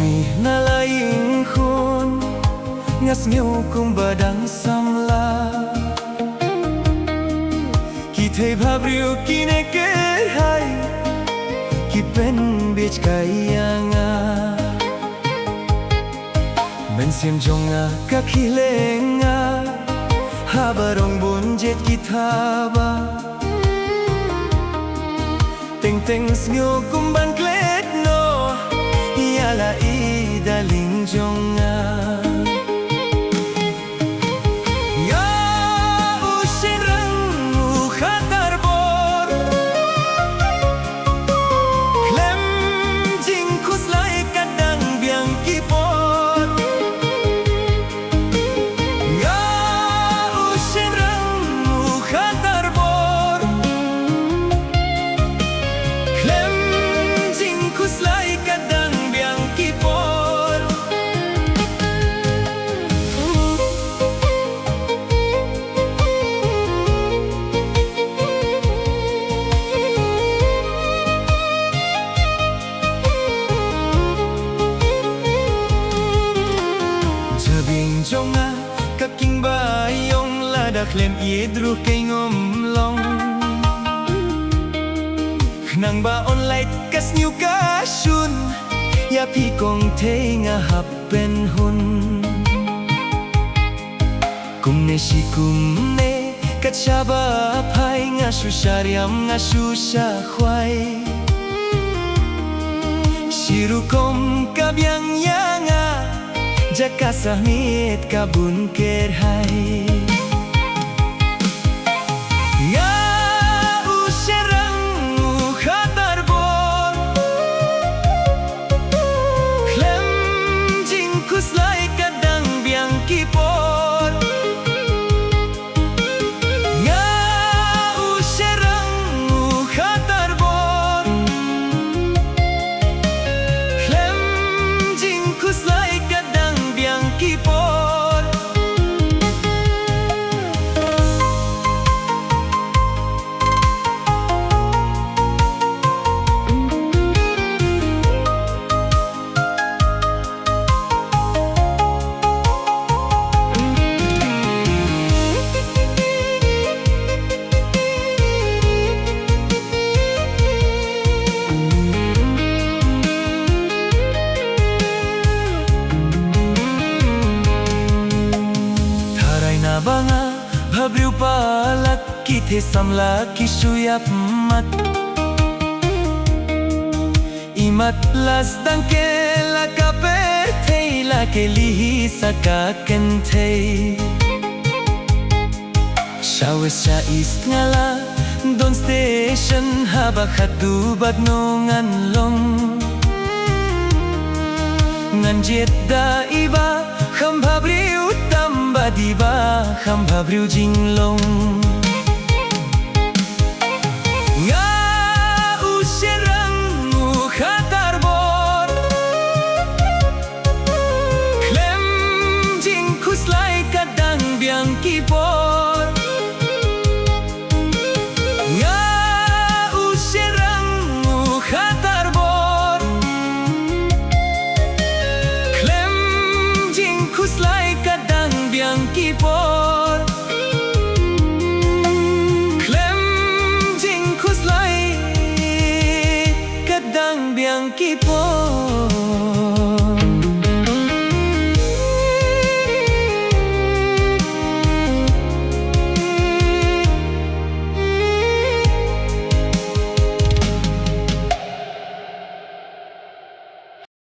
mi na laing khun ngas ngeu kum badang samla ki thei bhabriu ki ne ke hai ki pen bich kayanga men sim jonga ka khilenga habarong bun jet ki thaba teng teng snyo kum ban klet no yala I daling jonga ya ushin rang u khatar bor klem jing khus lai kadang biang ki por ya ushin rang u khatar bor klem jing khus lai kadang biang ki por jabing jonga kaking bayong lada klem idru kengom long nang ba online kas new kashun ya pi kong tenga happen hun kum ne shi kum ne kachaba pai nga shu shariam nga shu sha khwai shiru kom kabyang yanga jakasa mit kabun ker hai ya usherang u khatar bor klem jing khus lai kadang biang ki por ya usherang u khatar bor klem jing khus lai kadang biang ki por banga bhabriu palak ki the samla ki shuyap mat imat las dang ke la ka pe thei la ke lihi saka ken thei shawe sha is ngala don station haba khatu bat no ngan long ngan jet da iba kham bhabriu tamba diba kham bhabriu jinglong nga usherang u khatar bor klem jing khus lai kadang biang ki por nga usherang u khatar bor klem jing khus lai kadang biang ki por klem jing khus lai kadang biang ki por